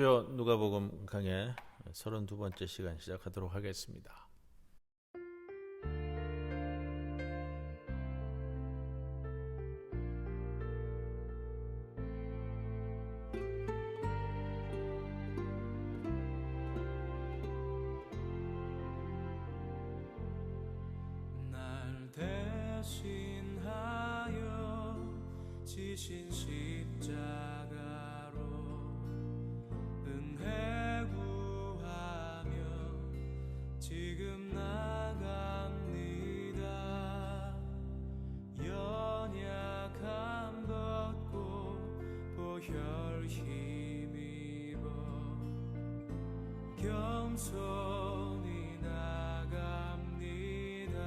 주여 누가복음 강해 32번째 시간 시작하도록 하겠습니다. 날 대신하여 지신 십자가로 은혜 구하며 지금 나갑니다. 연약함 벗고 보혈 힘입어 겸손히 나갑니다.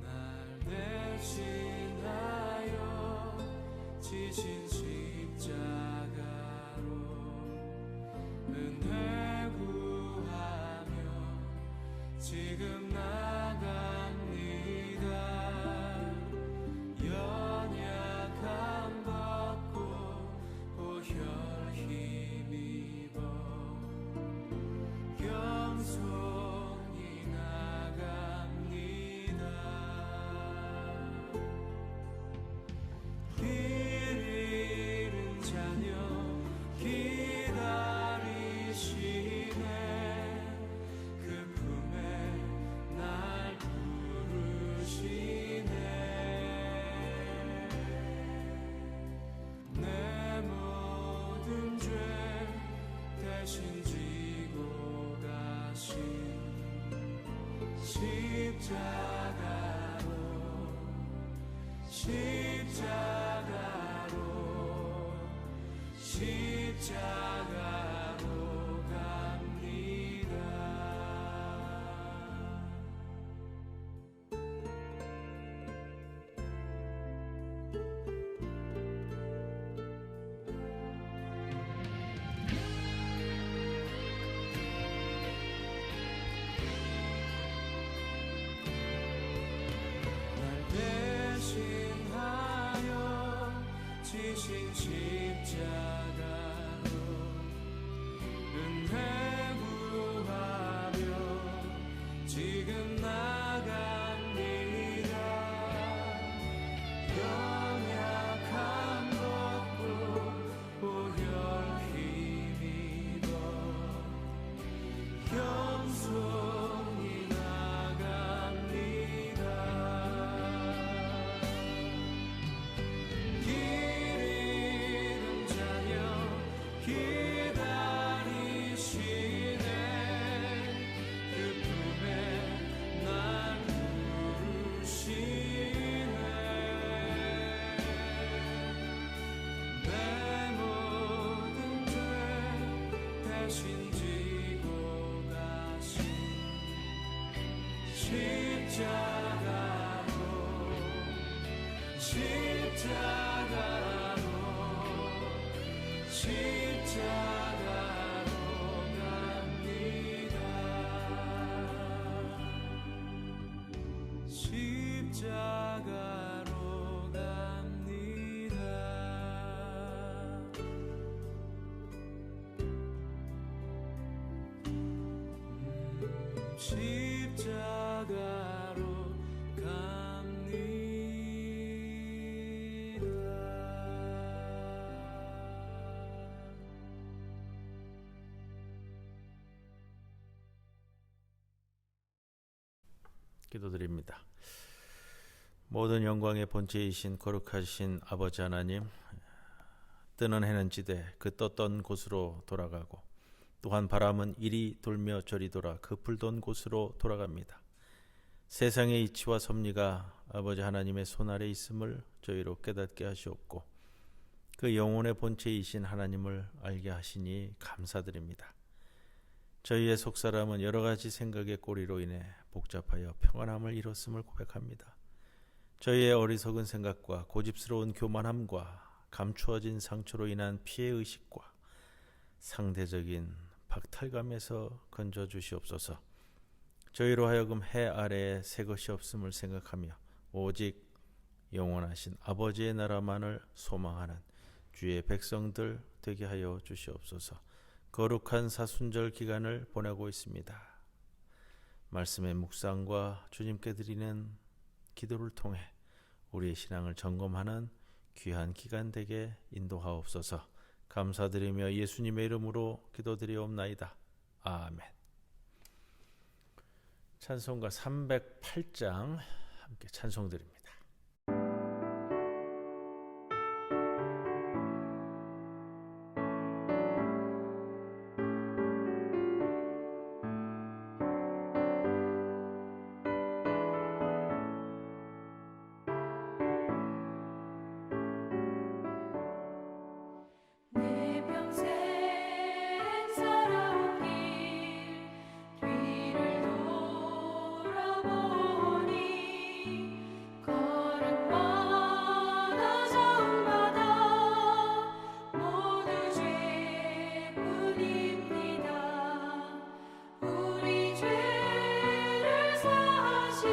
날 대신하여 지신 십자가로 은혜 구하며 지금 나갑니다. 연약함 벗고 보혈 힘입어 겸손히 나갑니다. 길 잃은 자녀 기다리시네. 그 품에 날 부르시네. 내 모든 죄 대신 지고 가신 십자가로 갑니다. 날 대신하여 지신 십자가로 은혜 구하며 지금 나갑니다. 연약함 벗고 보혈 힘입어 겸손히 나갑니다. 길 잃은 자녀 기다리시네. 그 품에 날 부르시네. 내 모든 죄 대신 지고 가신 십자가로 갑니다. 십자가로 갑니다. 십자가로 갑니다. 기도드립니다. 모든 영광의 본체이신 거룩하신 아버지 하나님, 뜨는 해는 지되 그 떴던 곳으로 돌아가고 또한 바람은 이리 돌며 저리 돌아 그 불던 곳으로 돌아갑니다. 세상의 이치와 섭리가 아버지 하나님의 손아래 있음을 저희로 깨닫게 하시옵고 그 영혼의 본체이신 하나님을 알게 하시니 감사드립니다. 저희의 속사람은 여러 가지 생각의 꼬리로 인해 복잡하여 평안함을 잃었음을 고백합니다. 저희의 어리석은 생각과 고집스러운 교만함과 감추어진 상처로 인한 피해의식과 상대적인 박탈감에서 건져주시옵소서. 저희로 하여금 해 아래에 새 것이 없음을 생각하며 오직 영원하신 아버지의 나라만을 소망하는 주의 백성들 되게 하여 주시옵소서. 거룩한 사순절 기간을 보내고 있습니다. 말씀의 묵상과 주님께 드리는 기도를 통해 우리의 신앙을 점검하는 귀한 기간 되게 인도하옵소서. 감사드리며 예수님의 이름으로 기도드리옵나이다. 아멘. 찬송가 308장 함께 찬송드립니다. 내 평생 살아온 길 뒤를 돌아보니 걸음마다 자음마다 모두 죄뿐입니다. 우리 죄를 사하신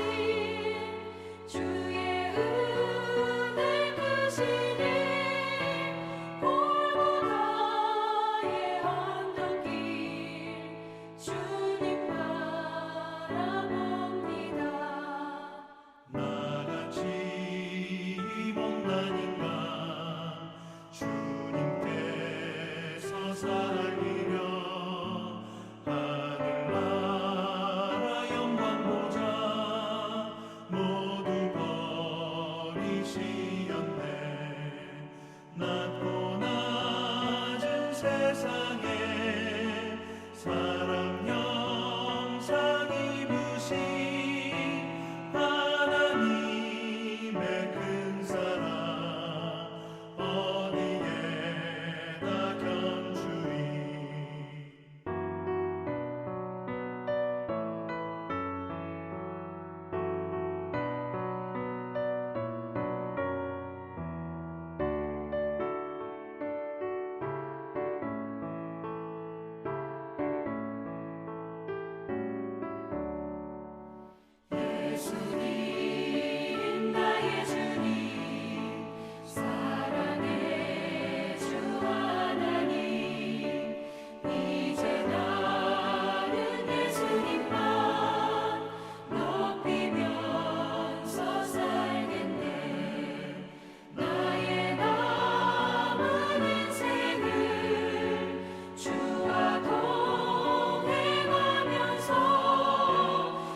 주의 은혜 크시니 골고다의 언덕길 주님 바라봅니다. 나같이 못난인가 주님께서 살리려 하늘나라 영광 보좌 모두 버리시었네. 낮고 낮은 세상에 사람 형상 입으신 하나님의 큰 사랑 어디에다 견주이. 예수님 나의 주님 사랑의 주 하나님 이제 나는 예수님만 높이면서 살겠네. 나의 남은 인생을 주와 동행하면서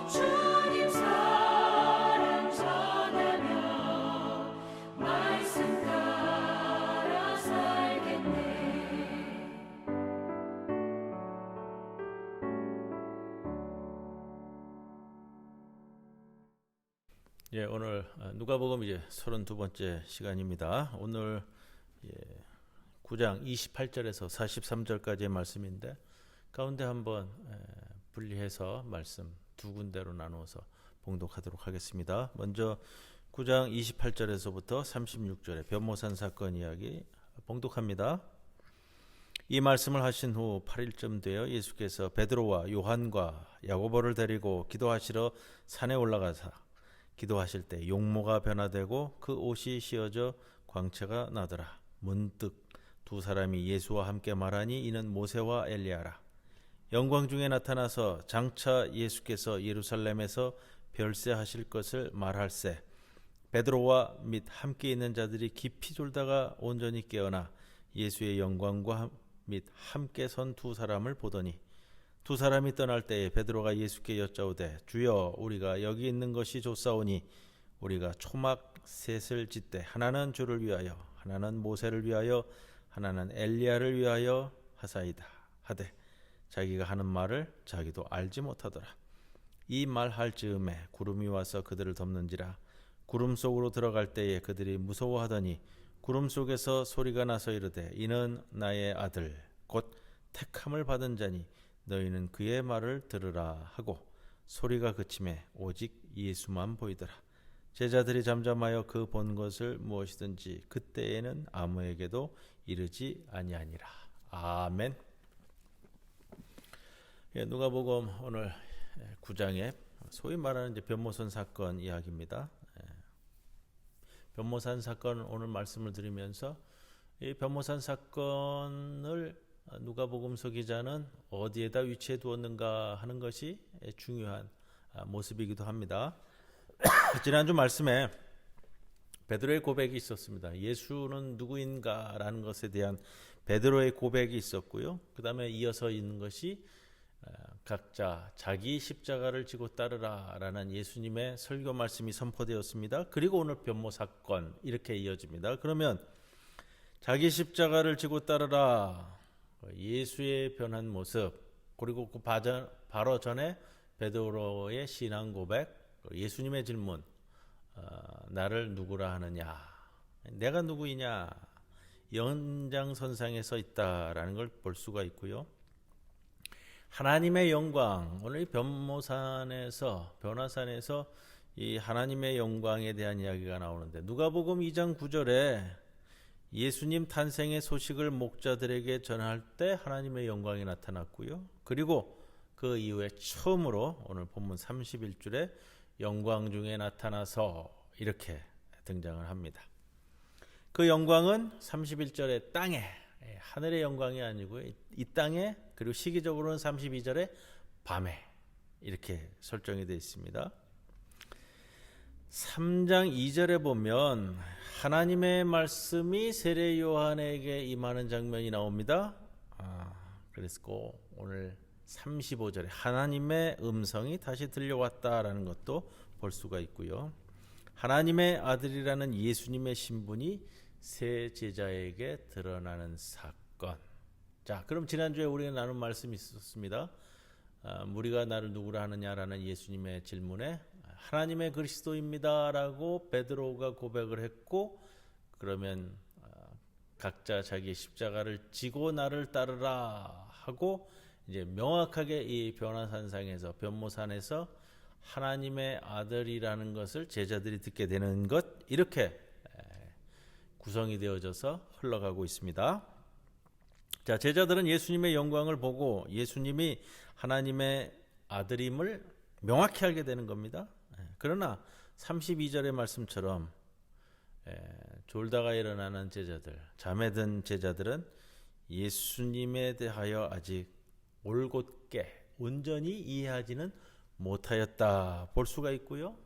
주님 사랑 전하며 말씀 따라 살겠네. 예, 오늘 누가복음 이제 32번째 시간입니다. 오늘 9장 28절에서 43절까지의 말씀인데 가운데 한번 분리해서 말씀 두 군데로 나누어서 봉독하도록 하겠습니다. 먼저 9장 28절에서부터 36절의 변모산 사건 이야기 봉독합니다. 이 말씀을 하신 후 8일쯤 되어 예수께서 베드로와 요한과 야고보를 데리고 기도하시러 산에 올라가사 기도하실 때 용모가 변화되고 그 옷이 씌어져 광채가 나더라. 문득 두 사람이 예수와 함께 말하니 이는 모세와 엘리야라. 영광 중에 나타나서 장차 예수께서 예루살렘에서 별세하실 것을 말할세. 베드로와 및 함께 있는 자들이 깊이 졸다가 온전히 깨어나 예수의 영광과 및 함께 선 두 사람을 보더니 두 사람이 떠날 때에 베드로가 예수께 여짜오되 주여 우리가 여기 있는 것이 좋사오니 우리가 초막 셋을 짓되 하나는 주를 위하여 하나는 모세를 위하여 하나는 엘리야를 위하여 하사이다 하되 자기가 하는 말을 자기도 알지 못하더라. 이 말할 즈음에 구름이 와서 그들을 덮는지라. 구름 속으로 들어갈 때에 그들이 무서워하더니 구름 속에서 소리가 나서 이르되 이는 나의 아들 곧 택함을 받은 자니 너희는 그의 말을 들으라 하고 소리가 그침에 오직 예수만 보이더라. 제자들이 잠잠하여 그 본 것을 무엇이든지 그때에는 아무에게도 이르지 아니하니라. 아멘. 누가복음 오늘 9장에 소위 말하는 이제 변모산 사건 이야기입니다. 변모산 사건 오늘 말씀을 드리면서 이 변모산 사건을 누가복음서 기자는 어디에다 위치해 두었는가 하는 것이 중요한 모습이기도 합니다. 지난주 말씀에 베드로의 고백이 있었습니다. 예수는 누구인가라는 것에 대한 베드로의 고백이 있었고요. 그 다음에 이어서 있는 것이 각자 자기 십자가를 지고 따르라라는 예수님의 설교 말씀이 선포되었습니다. 그리고 오늘 변모 사건 이렇게 이어집니다. 그러면 자기 십자가를 지고 따르라, 예수의 변한 모습, 그리고 그 바로 전에 베드로의 신앙 고백, 예수님의 질문, 나를 누구라 하느냐, 내가 누구이냐, 연장선상에 서 있다라는 걸 볼 수가 있고요. 하나님의 영광, 오늘 변화산에서 이 하나님의 영광에 대한 이야기가 나오는데, 누가복음 2장 9절에 예수님 탄생의 소식을 목자들에게 전할 때 하나님의 영광이 나타났고요. 그리고 그 이후에 처음으로 오늘 본문 31절에 영광 중에 나타나서 이렇게 등장을 합니다. 그 영광은 31절에 땅에, 하늘의 영광이 아니고요, 이 땅에, 그리고 시기적으로는 32절에 밤에 이렇게 설정이 되어 있습니다. 3장 2절에 보면 하나님의 말씀이 세례 요한에게 임하는 장면이 나옵니다. 그래서 오늘 35절에 하나님의 음성이 다시 들려왔다라는 것도 볼 수가 있고요. 하나님의 아들이라는 예수님의 신분이 세 제자에게 드러나는 사건. 자, 그럼 지난주에 우리가 나눈 말씀이 있었습니다. 무리가 나를 누구라 하느냐라는 예수님의 질문에 하나님의 그리스도입니다라고 베드로가 고백을 했고, 그러면 각자 자기 십자가를 지고 나를 따르라 하고 이제 명확하게 이 변화산상에서 변모산에서 하나님의 아들이라는 것을 제자들이 듣게 되는 것, 이렇게 구성이 되어져서 흘러가고 있습니다. 자, 제자들은 예수님의 영광을 보고 예수님이 하나님의 아들임을 명확히 알게 되는 겁니다. 그러나 32절의 말씀처럼 졸다가 일어나는 제자들, 잠에 든 제자들은 예수님에 대하여 아직 올곧게 온전히 이해하지는 못하였다 볼 수가 있고요.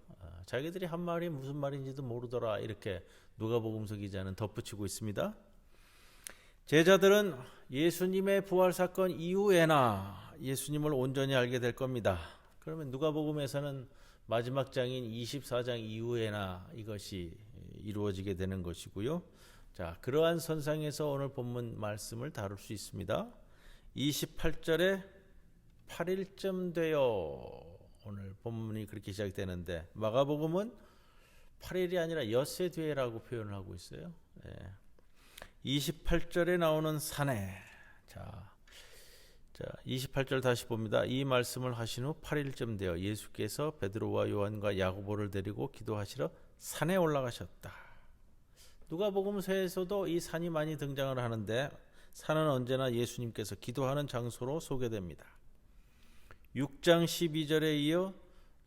자기들이 한 말이 무슨 말인지도 모르더라, 이렇게 누가복음서 기자는 덧붙이고 있습니다. 제자들은 예수님의 부활 사건 이후에나 예수님을 온전히 알게 될 겁니다. 그러면 누가복음에서는 마지막 장인 24장 이후에나 이것이 이루어지게 되는 것이고요. 자, 그러한 선상에서 오늘 본문 말씀을 다룰 수 있습니다. 28절에 8일쯤 되어 오늘 본문이 그렇게 시작되는데, 마가복음은 8일이 아니라 엿새 뒤에라고 표현을 하고 있어요. 28절에 나오는 사내. 자, 28절 다시 봅니다. 이 말씀을 하신 후 8일쯤 되어 예수께서 베드로와 요한과 야고보를 데리고 기도하시러 산에 올라가셨다. 누가복음서에서도 이 산이 많이 등장을 하는데, 산은 언제나 예수님께서 기도하는 장소로 소개됩니다. 6장 12절에 이어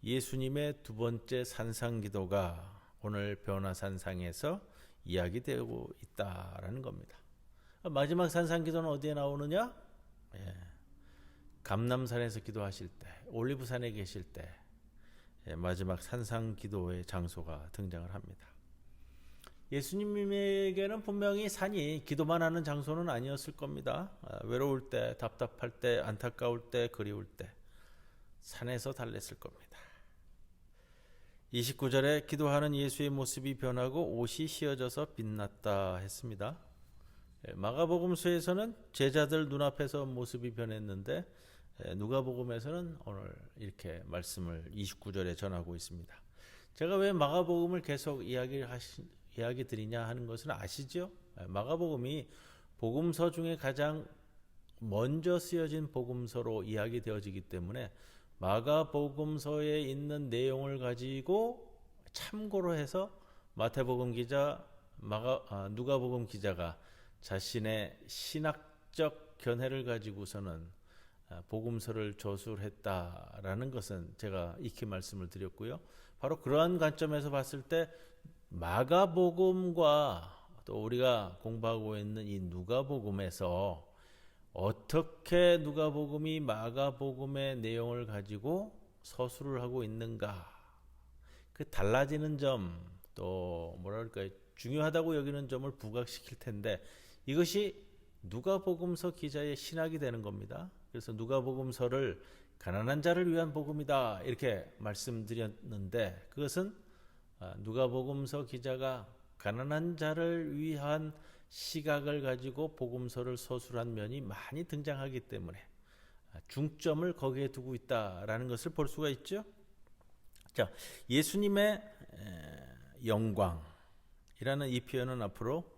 예수님의 두 번째 산상기도가 오늘 변화산상에서 이야기되고 있다라는 겁니다. 마지막 산상기도는 어디에 나오느냐? 감람산에서 기도하실 때, 올리브산에 계실 때 마지막 산상기도의 장소가 등장을 합니다. 예수님에게는 분명히 산이 기도만 하는 장소는 아니었을 겁니다. 외로울 때, 답답할 때, 안타까울 때, 그리울 때 산에서 달랬을 겁니다. 29절에 기도하는 예수의 모습이 변하고 옷이 휘어져서 빛났다 했습니다. 마가복음서에서는 제자들 눈앞에서 모습이 변했는데, 누가복음에서는 오늘 이렇게 말씀을 29절에 전하고 있습니다. 제가 왜 마가복음을 계속 이야기 드리냐 하는 것은 아시죠? 마가복음이 복음서 중에 가장 먼저 쓰여진 복음서로 이야기되어지기 때문에 마가복음서에 있는 내용을 가지고 참고로 해서 마태복음 기자, 누가복음 기자가 자신의 신학적 견해를 가지고서는 복음서를 저술을 했다라는 것은 제가 익히 말씀을 드렸고요. 바로 그러한 관점에서 봤을 때 마가복음과 또 우리가 공부하고 있는 이 누가복음에서 어떻게 누가복음이 마가복음의 내용을 가지고 서술을 하고 있는가, 그 달라지는 점, 또 뭐랄까요, 중요하다고 여기는 점을 부각시킬 텐데, 이것이 누가복음서 기자의 신학이 되는 겁니다. 그래서 누가복음서를 가난한 자를 위한 복음이다 이렇게 말씀드렸는데, 그것은 누가복음서 기자가 가난한 자를 위한 시각을 가지고 복음서를 서술한 면이 많이 등장하기 때문에 중점을 거기에 두고 있다라는 것을 볼 수가 있죠. 자, 예수님의 영광이라는 이 표현은 앞으로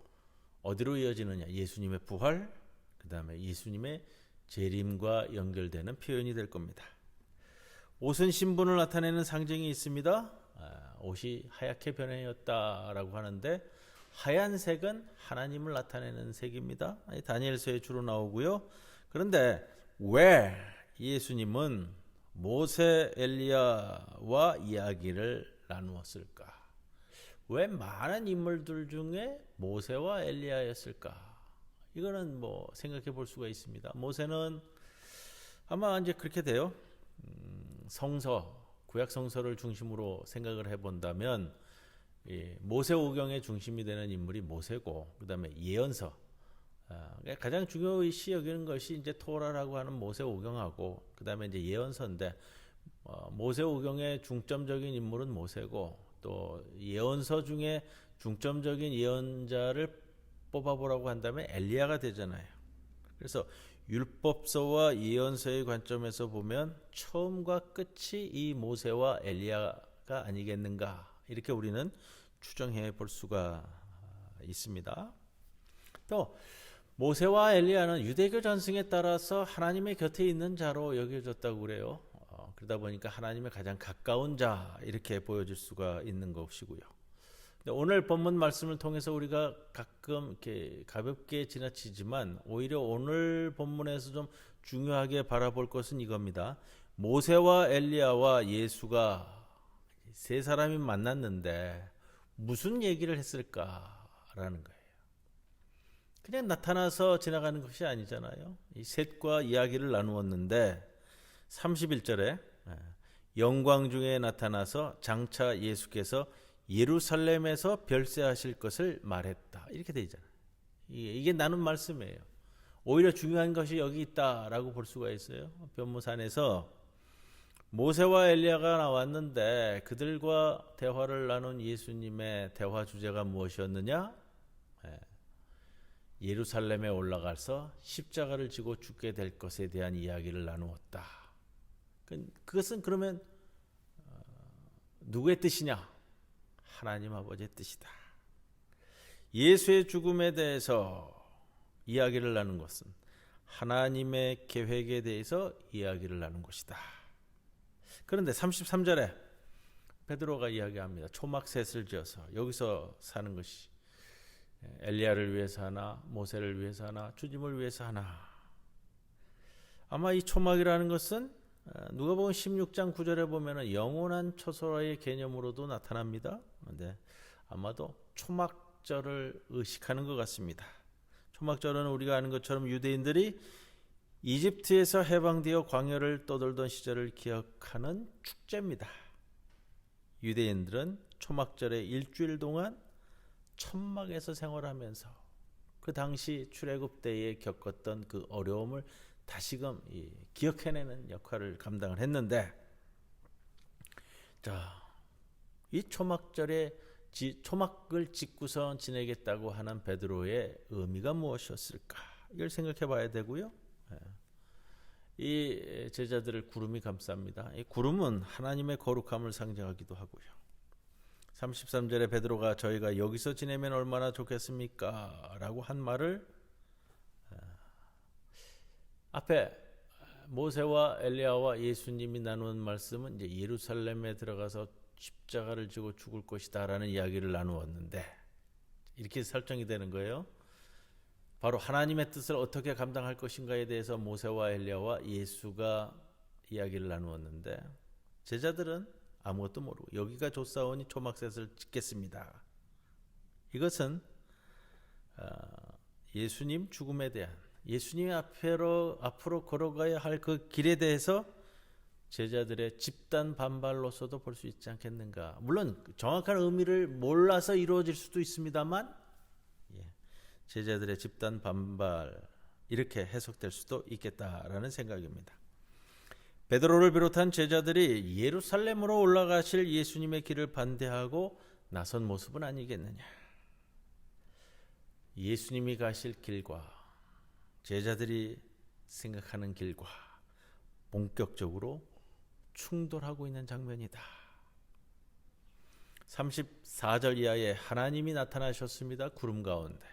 어디로 이어지느냐? 예수님의 부활, 그 다음에 예수님의 재림과 연결되는 표현이 될 겁니다. 옷은 신분을 나타내는 상징이 있습니다. 옷이 하얗게 변해였다라고 하는데, 하얀색은 하나님을 나타내는 색입니다. 다니엘서에 주로 나오고요. 그런데 왜 예수님은 모세, 엘리야와 이야기를 나누었을까? 왜 많은 인물들 중에 모세와 엘리야였을까? 이거는 뭐 생각해 볼 수가 있습니다. 모세는 아마 이제 그렇게 돼요. 성서, 구약 성서를 중심으로 생각을 해본다면 모세오경의 중심이 되는 인물이 모세고, 그 다음에 예언서, 가장 중요시 여기는 것이 이제 토라라고 하는 모세오경하고, 그 다음에 이제 예언서인데, 모세오경의 중점적인 인물은 모세고, 또 예언서 중에 중점적인 예언자를 뽑아보라고 한다면 엘리야가 되잖아요. 그래서 율법서와 예언서의 관점에서 보면 처음과 끝이 이 모세와 엘리야가 아니겠는가, 이렇게 우리는 추정해 볼 수가 있습니다. 또 모세와 엘리야는 유대교 전승에 따라서 하나님의 곁에 있는 자로 여겨졌다고 그래요. 그러다 보니까 하나님의 가장 가까운 자, 이렇게 보여질 수가 있는 것이고요. 오늘 본문 말씀을 통해서 우리가 가끔 이렇게 가볍게 지나치지만, 오히려 오늘 본문에서 좀 중요하게 바라볼 것은 이겁니다. 모세와 엘리야와 예수가 세 사람이 만났는데 무슨 얘기를 했을까라는 거예요. 그냥 나타나서 지나가는 것이 아니잖아요. 이 셋과 이야기를 나누었는데 31절에 영광 중에 나타나서 장차 예수께서 예루살렘에서 별세하실 것을 말했다, 이렇게 되어 있잖아요. 이게 나눈 말씀이에요. 오히려 중요한 것이 여기 있다라고 볼 수가 있어요. 변모산에서 모세와 엘리야가 나왔는데 그들과 대화를 나눈 예수님의 대화 주제가 무엇이었느냐? 예루살렘에 올라가서 십자가를 지고 죽게 될 것에 대한 이야기를 나누었다. 그것은 그러면 누구의 뜻이냐? 하나님 아버지의 뜻이다. 예수의 죽음에 대해서 이야기를 나눈 것은 하나님의 계획에 대해서 이야기를 나눈 것이다. 그런데 33절에 베드로가 이야기합니다. 초막셋을 지어서 여기서 사는 것이 엘리야를 위해서 하나, 모세를 위해서 하나, 주님을 위해서 하나. 아마 이 초막이라는 것은 누가복음 16장 9절에 보면은 영원한 초소라의 개념으로도 나타납니다. 그런데 아마도 초막절을 의식하는 것 같습니다. 초막절은 우리가 아는 것처럼 유대인들이 이집트에서 해방되어 광야를 떠돌던 시절을 기억하는 축제입니다. 유대인들은 초막절에 일주일 동안 천막에서 생활하면서 그 당시 출애굽 때에 겪었던 그 어려움을 다시금 기억해내는 역할을 감당을 했는데, 자, 이 초막절에 초막을 짓고서 지내겠다고 하는 베드로의 의미가 무엇이었을까? 이걸 생각해 봐야 되고요. 이 제자들을 구름이 감쌉니다. 이 구름은 하나님의 거룩함을 상징하기도 하고요. 33절에 베드로가 저희가 여기서 지내면 얼마나 좋겠습니까? 라고 한 말을 앞에 모세와 엘리야와 예수님이 나눈 말씀은 이제 예루살렘에 들어가서 십자가를 지고 죽을 것이다 라는 이야기를 나누었는데, 이렇게 설정이 되는 거예요. 바로 하나님의 뜻을 어떻게 감당할 것인가에 대해서 모세와 엘리야와 예수가 이야기를 나누었는데, 제자들은 아무것도 모르고 여기가 좋사오니 초막셋을 짓겠습니다. 이것은 예수님 죽음에 대한, 예수님의 앞으로 걸어가야 할 그 길에 대해서 제자들의 집단 반발로서도 볼 수 있지 않겠는가. 물론 정확한 의미를 몰라서 이루어질 수도 있습니다만 제자들의 집단 반발, 이렇게 해석될 수도 있겠다라는 생각입니다. 베드로를 비롯한 제자들이 예루살렘으로 올라가실 예수님의 길을 반대하고 나선 모습은 아니겠느냐. 예수님이 가실 길과 제자들이 생각하는 길과 본격적으로 충돌하고 있는 장면이다. 34절 이하에 하나님이 나타나셨습니다. 구름 가운데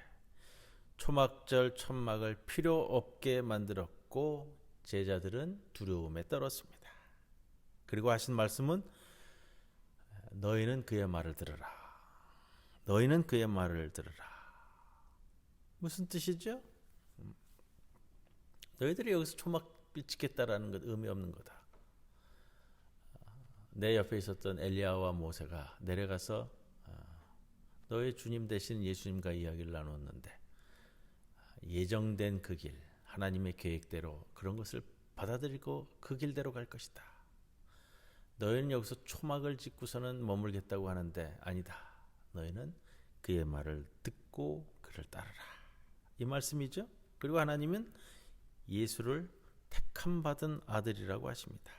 초막절 천막을 필요 없게 만들었고 제자들은 두려움에 떨었습니다. 그리고 하신 말씀은 너희는 그의 말을 들으라. 너희는 그의 말을 들으라. 무슨 뜻이죠? 너희들이 여기서 초막을 짓겠다라는 것 의미 없는 거다. 내 옆에 있었던 엘리야와 모세가 내려가서 너의 주님 대신 예수님과 이야기를 나눴는데 예정된 그 길, 하나님의 계획대로 그런 것을 받아들이고 그 길대로 갈 것이다. 너희는 여기서 초막을 짓고서는 머물겠다고 하는데 아니다. 너희는 그의 말을 듣고 그를 따르라. 이 말씀이죠. 그리고 하나님은 예수를 택함 받은 아들이라고 하십니다.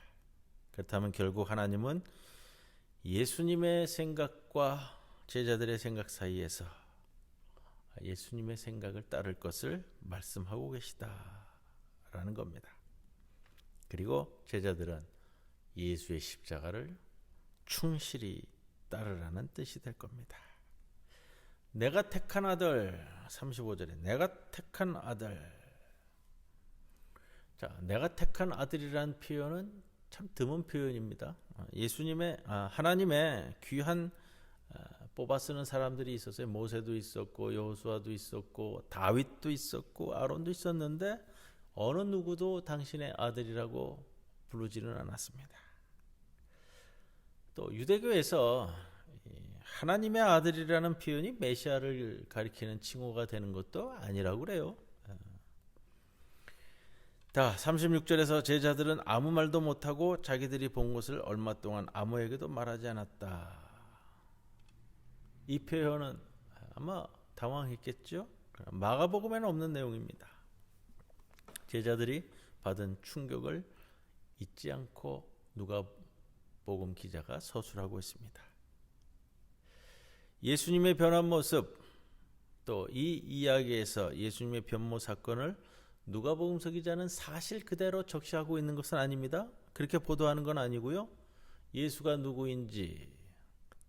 그렇다면 결국 하나님은 예수님의 생각과 제자들의 생각 사이에서 예수님의 생각을 따를 것을 말씀하고 계시다라는 겁니다. 그리고 제자들은 예수의 십자가를 충실히 따르라는 뜻이 될 겁니다. 내가 택한 아들, 35절에 내가 택한 아들. 자, 내가 택한 아들이라는 표현은 참 드문 표현입니다. 하나님의 귀한 뽑아 쓰는 사람들이 있었어요. 모세도 있었고 여호수아도 있었고 다윗도 있었고 아론도 있었는데 어느 누구도 당신의 아들이라고 부르지는 않았습니다. 또 유대교에서 하나님의 아들이라는 표현이 메시아를 가리키는 칭호가 되는 것도 아니라고 그래요. 자, 36절에서 제자들은 아무 말도 못하고 자기들이 본 것을 얼마 동안 아무에게도 말하지 않았다. 이 표현은 아마 당황했겠죠. 마가복음에는 없는 내용입니다. 제자들이 받은 충격을 잊지 않고 누가복음 기자가 서술하고 있습니다. 예수님의 변한 모습, 또 이 이야기에서 예수님의 변모 사건을 누가복음서 기자는 사실 그대로 적시하고 있는 것은 아닙니다. 그렇게 보도하는 건 아니고요. 예수가 누구인지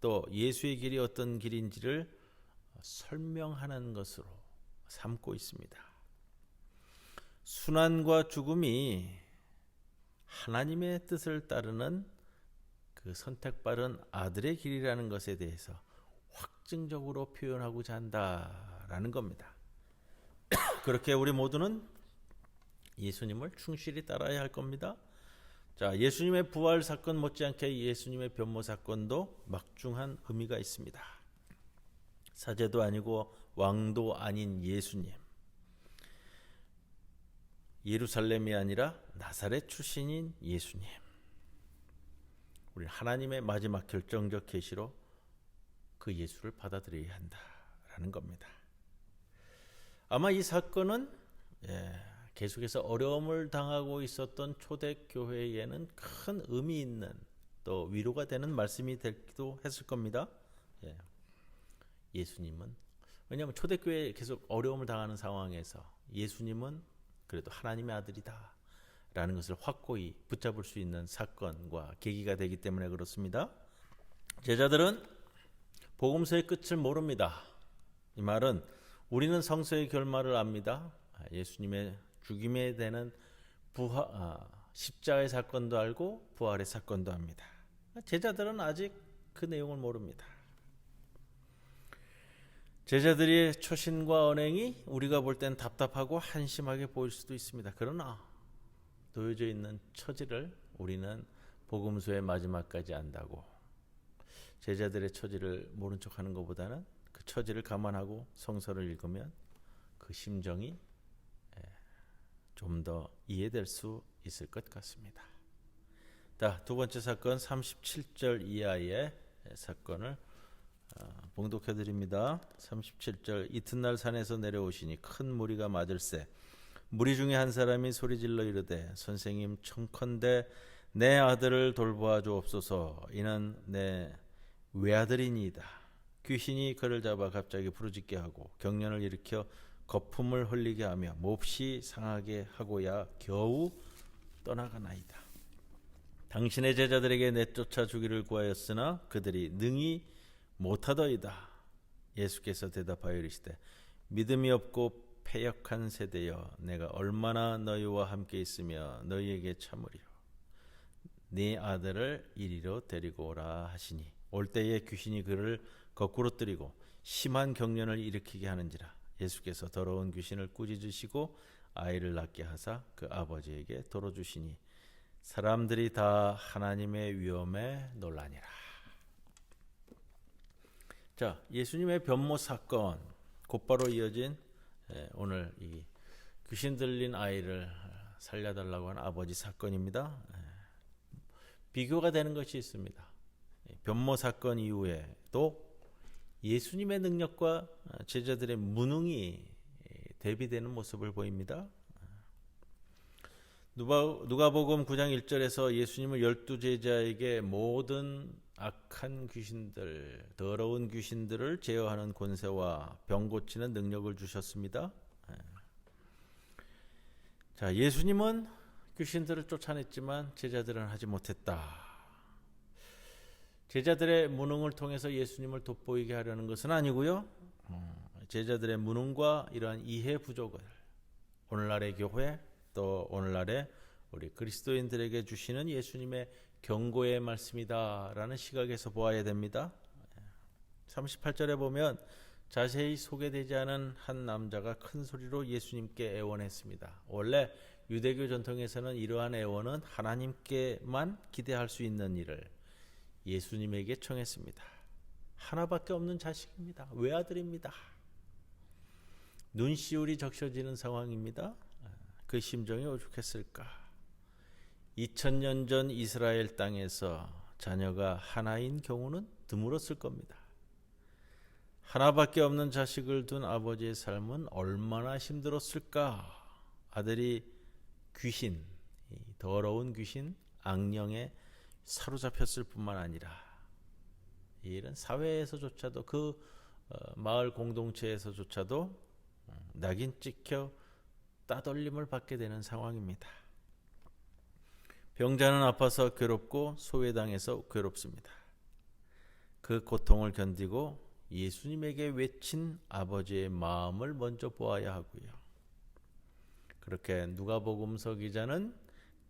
또 예수의 길이 어떤 길인지를 설명하는 것으로 삼고 있습니다. 순환과 죽음이 하나님의 뜻을 따르는 그 선택받은 아들의 길이라는 것에 대해서 확증적으로 표현하고자 한다라는 겁니다. 그렇게 우리 모두는 예수님을 충실히 따라야 할 겁니다. 자, 예수님의 부활 사건 못지않게 예수님의 변모 사건도 막중한 의미가 있습니다. 사제도 아니고 왕도 아닌 예수님, 예루살렘이 아니라 나사렛 출신인 예수님, 우리 하나님의 마지막 결정적 계시로 그 예수를 받아들여야 한다라는 겁니다. 아마 이 사건은 계속해서 어려움을 당하고 있었던 초대교회에는 큰 의미 있는 또 위로가 되는 말씀이 되기도 했을 겁니다. 예수님은, 왜냐하면 초대교회에 계속 어려움을 당하는 상황에서 예수님은 그래도 하나님의 아들이다 라는 것을 확고히 붙잡을 수 있는 사건과 계기가 되기 때문에 그렇습니다. 제자들은 복음서의 끝을 모릅니다. 이 말은 우리는 성서의 결말을 압니다. 예수님의 죽임에 대한 십자가의 사건도 알고 부활의 사건도 압니다. 제자들은 아직 그 내용을 모릅니다. 제자들의 초신과 언행이 우리가 볼 땐 답답하고 한심하게 보일 수도 있습니다. 그러나 놓여져 있는 처지를 우리는 복음서의 마지막까지 안다고 제자들의 처지를 모른 척하는 것보다는 그 처지를 감안하고 성서를 읽으면 그 심정이 좀 더 이해될 수 있을 것 같습니다. 자, 두 번째 사건 37절 이하의 사건을 봉독해 드립니다. 37절 이튿날 산에서 내려오시니 큰 무리가 맞을세 무리 중에 한 사람이 소리질러 이르되 선생님 청컨대 내 아들을 돌보아 주옵소서 이는 내 외아들이니이다. 귀신이 그를 잡아 갑자기 부르짖게 하고 경련을 일으켜 거품을 흘리게 하며 몹시 상하게 하고야 겨우 떠나가나이다. 당신의 제자들에게 내쫓아 주기를 구하였으나 그들이 능히 못하더이다. 예수께서 대답하여 이르시되 믿음이 없고 패역한 세대여 내가 얼마나 너희와 함께 있으며 너희에게 참으리요. 네 아들을 이리로 데리고 오라 하시니 올 때에 귀신이 그를 거꾸로 뜨리고 심한 경련을 일으키게 하는지라. 예수께서 더러운 귀신을 꾸짖으시고 아이를 낳게 하사 그 아버지에게 돌어주시니 사람들이 다 하나님의 위엄에 놀라니라. 자, 예수님의 변모 사건 곧바로 이어진 오늘 이 귀신 들린 아이를 살려달라고 하는 아버지 사건입니다. 비교가 되는 것이 있습니다. 변모 사건 이후에도 예수님의 능력과 제자들의 무능이 대비되는 모습을 보입니다. 누가복음 9장 1절에서 예수님은 12제자에게 모든 악한 귀신들, 더러운 귀신들을 제어하는 권세와 병 고치는 능력을 주셨습니다. 자, 예수님은 귀신들을 쫓아냈지만 제자들은 하지 못했다. 제자들의 무능을 통해서 예수님을 돋보이게 하려는 것은 아니고요. 제자들의 무능과 이러한 이해 부족을 오늘날의 교회 또 오늘날의 우리 그리스도인들에게 주시는 예수님의 경고의 말씀이다라는 시각에서 보아야 됩니다. 38절에 보면 자세히 소개되지 않은 한 남자가 큰 소리로 예수님께 애원했습니다. 원래 유대교 전통에서는 이러한 애원은 하나님께만 기대할 수 있는 일을 예수님에게 청했습니다. 하나밖에 없는 자식입니다. 외아들입니다. 눈시울이 적셔지는 상황입니다. 그 심정이 오죽했을까. 2000년 전 이스라엘 땅에서 자녀가 하나인 경우는 드물었을 겁니다. 하나밖에 없는 자식을 둔 아버지의 삶은 얼마나 힘들었을까. 아들이 귀신, 더러운 귀신, 악령에 사로잡혔을 뿐만 아니라 이런 사회에서조차도 그 마을 공동체에서조차도 낙인 찍혀 따돌림을 받게 되는 상황입니다. 병자는 아파서 괴롭고 소외당해서 괴롭습니다. 그 고통을 견디고 예수님에게 외친 아버지의 마음을 먼저 보아야 하고요. 그렇게 누가복음서 기자는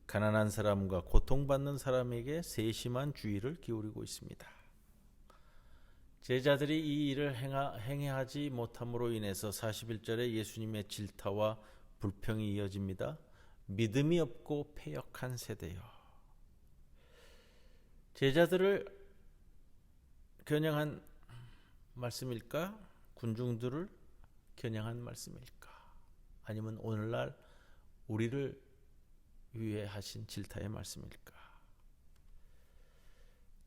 가난한 사람과 고통받는 사람에게 세심한 주의를 기울이고 있습니다. 제자들이 이 일을 행하지 못함으로 인해서 41절에 예수님의 질타와 불평이 이어집니다. 믿음이 없고 패역한 세대여. 제자들을 겨냥한 말씀일까? 군중들을 겨냥한 말씀일까? 아니면 오늘날 우리를 위해 하신 질타의 말씀일까?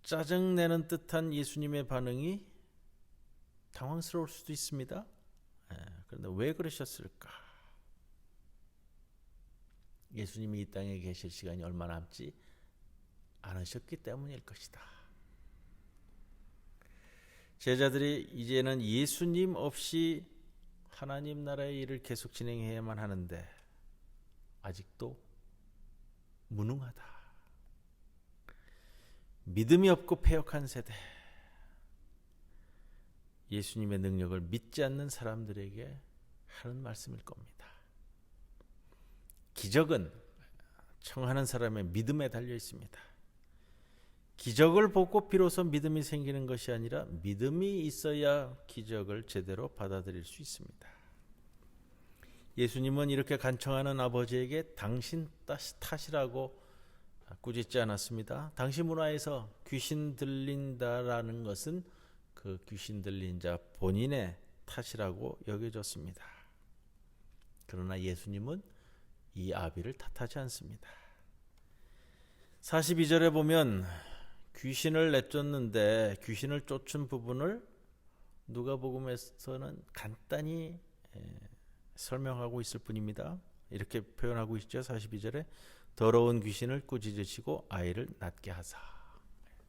짜증내는 듯한 예수님의 반응이 당황스러울 수도 있습니다. 그런데 왜 그러셨을까? 예수님이 이 땅에 계실 시간이 얼마 남지 않으셨기 때문일 것이다. 제자들이 이제는 예수님 없이 하나님 나라의 일을 계속 진행해야만 하는데 아직도 무능하다. 믿음이 없고 패역한 세대. 예수님의 능력을 믿지 않는 사람들에게 하는 말씀일 겁니다. 기적은 청하는 사람의 믿음에 달려 있습니다. 기적을 보고 비로소 믿음이 생기는 것이 아니라 믿음이 있어야 기적을 제대로 받아들일 수 있습니다. 예수님은 이렇게 간청하는 아버지에게 당신 탓이라고 꾸짖지 않았습니다. 당시 문화에서 귀신 들린다라는 것은 그 귀신 들린 자 본인의 탓이라고 여겨졌습니다. 그러나 예수님은 이 아비를 탓하지 않습니다. 42절에 보면 귀신을 내쫓는데 귀신을 쫓은 부분을 누가복음에서는 간단히 설명하고 있을 뿐입니다. 이렇게 표현하고 있죠. 42절에 더러운 귀신을 꾸짖으시고 아이를 낫게 하사.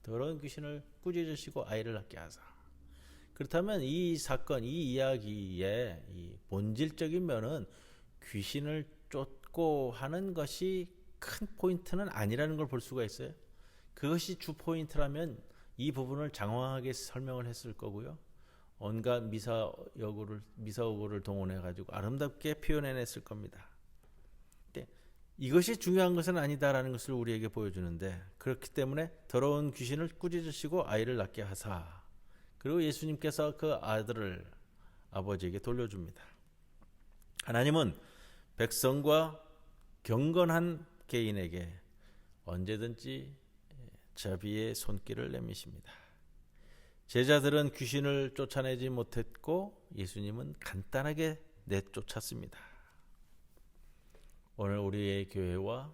더러운 귀신을 꾸짖으시고 아이를 낫게 하사. 그렇다면 이 사건, 이 이야기의 이 본질적인 면은 귀신을 쫓고 하는 것이 큰 포인트는 아니라는 걸 볼 수가 있어요. 그것이 주 포인트라면 이 부분을 장황하게 설명을 했을 거고요. 온갖 미사오고를 동원해 가지고 아름답게 표현해냈을 겁니다. 이것이 중요한 것은 아니다라는 것을 우리에게 보여주는데, 그렇기 때문에 더러운 귀신을 꾸짖으시고 아이를 낫게 하사. 그리고 예수님께서 그 아들을 아버지에게 돌려줍니다. 하나님은 백성과 경건한 개인에게 언제든지 자비의 손길을 내미십니다. 제자들은 귀신을 쫓아내지 못했고 예수님은 간단하게 내쫓았습니다. 오늘 우리의 교회와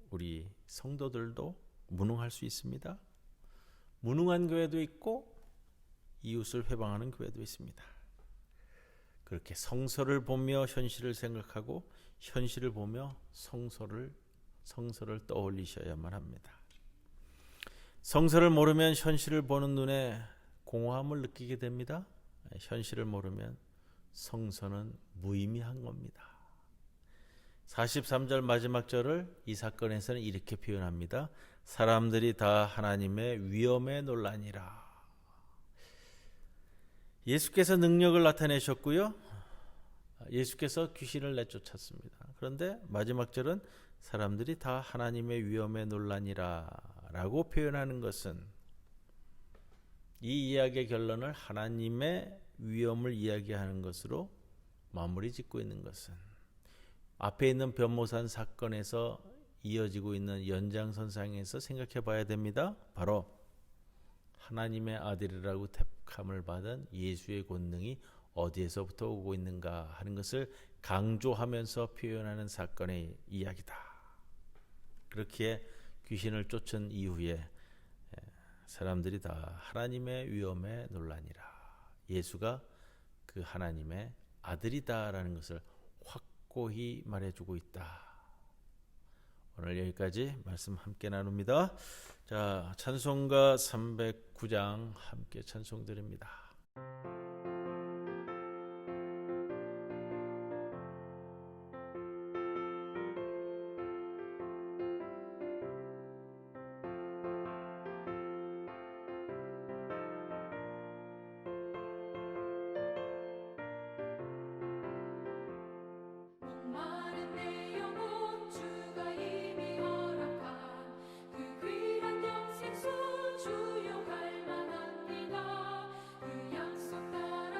우리 성도들도 무능할 수 있습니다. 무능한 교회도 있고 이웃을 회방하는 교회도 있습니다. 그렇게 성서를 보며 현실을 생각하고 현실을 보며 성서를 떠올리셔야만 합니다. 성서를 모르면 현실을 보는 눈에 공허함을 느끼게 됩니다. 현실을 모르면 성서는 무의미한 겁니다. 43절 마지막 절을 이 사건에서는 이렇게 표현합니다. 사람들이 다 하나님의 위엄에 놀라니라. 예수께서 능력을 나타내셨고요. 예수께서 귀신을 내쫓았습니다. 그런데 마지막 절은 사람들이 다 하나님의 위엄에 놀라니라 라고 표현하는 것은 이 이야기의 결론을 하나님의 위엄을 이야기하는 것으로 마무리 짓고 있는 것은 앞에 있는 변모산 사건에서 이어지고 있는 연장선상에서 생각해 봐야 됩니다. 바로 하나님의 아들이라고 택함을 받은 예수의 권능이 어디에서부터 오고 있는가 하는 것을 강조하면서 표현하는 사건의 이야기다. 그렇기에 귀신을 쫓은 이후에 사람들이 다 하나님의 위엄에 놀라니라. 예수가 그 하나님의 아들이다라는 것을 확고히 말해주고 있다. 오늘 여기까지 말씀 함께 나눕니다. 자, 찬송가 309장 함께 찬송드립니다. 목마른 내 영혼 주가 이미 허락한 그 귀한 영생수 주용할 만합니다. 그 약속 따라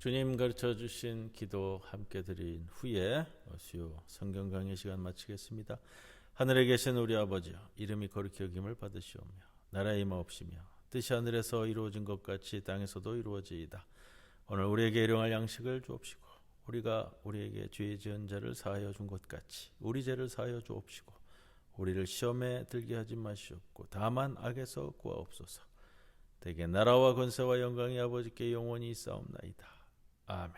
주님 가르쳐 주신 기도 함께 드린 후에 수요 성경 강의 시간 마치겠습니다. 하늘에 계신 우리 아버지여, 이름이 거룩히 여김을 받으시오며 나라의 임하옵시며 뜻이 하늘에서 이루어진 것 같이 땅에서도 이루어지이다. 오늘 우리에게 일용할 양식을 주옵시고 우리가 우리에게 죄 지은 자를 사하여 준 것 같이 우리 죄를 사하여 주옵시고 우리를 시험에 들게 하지 마시옵고 다만 악에서 구하옵소서. 대개 나라와 권세와 영광이 아버지께 영원히 있사옵나이다. 아멘.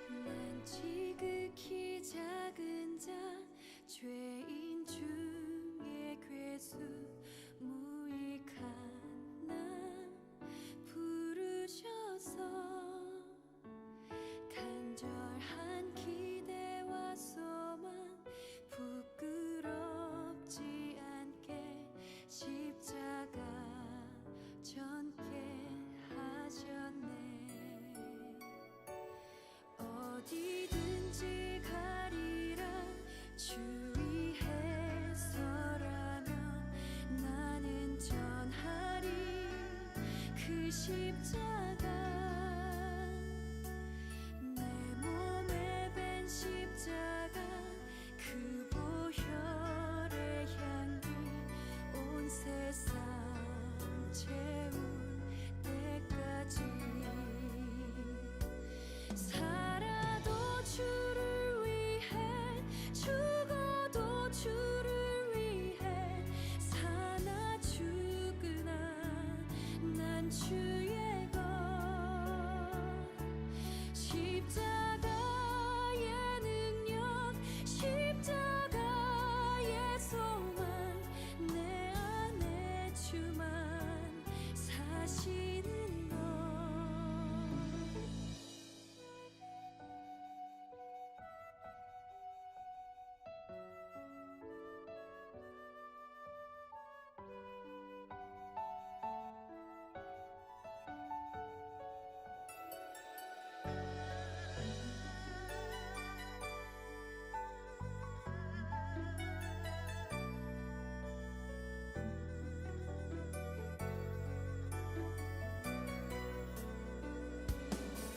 난 지극히 작은 자 죄인 중에 괴수 무익한 나 부르셔서 간절한 기대와 소망 부끄럽지 않게 십자가 전게 하셨네. 어디든지 가리라 주 위에 서라면 나는 전하리 그 십자가. 내 몸에 밴 십자가 그 보혈의 향기 온 세상 채울 때까지 살아도 주를 위해 죽어도 주를 위해 사나 죽으나 난 주의 것. 십자가의 능력 십자가의 소망 내 안에 주만 사시는 것.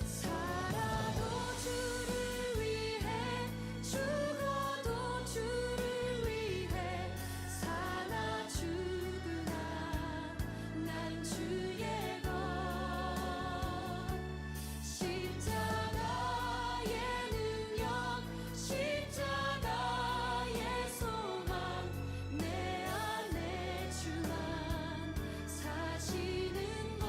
살아도 주를 위해 죽어도 주를 위해 사나 죽으나 난 주의 것. 십자가의 능력 십자가의 소망 내 안에 주만 사시는 것.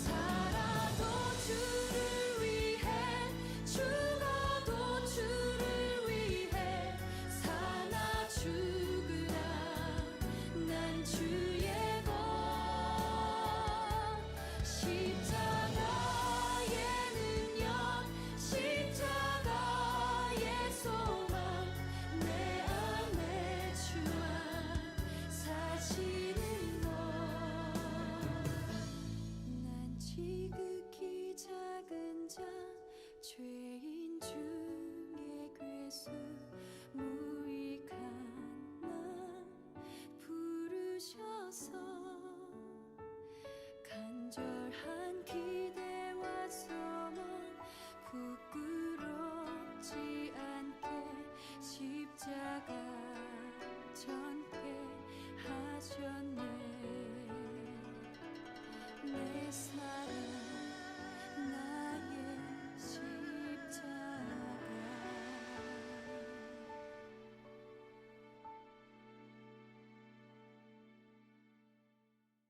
살아도 주를 위해 죽어도 주를 위해 사나 죽으나 난 주의 것. 십자가의 능력 십자가의 소망 내 안에 주만 사시는 것. 난 지극히 작은 자 죄인 중에 괴수 무익한 나 부르셔서 간절한 기대와 소망 부끄럽지 않게 십자가 전게 하셨네. 내 삶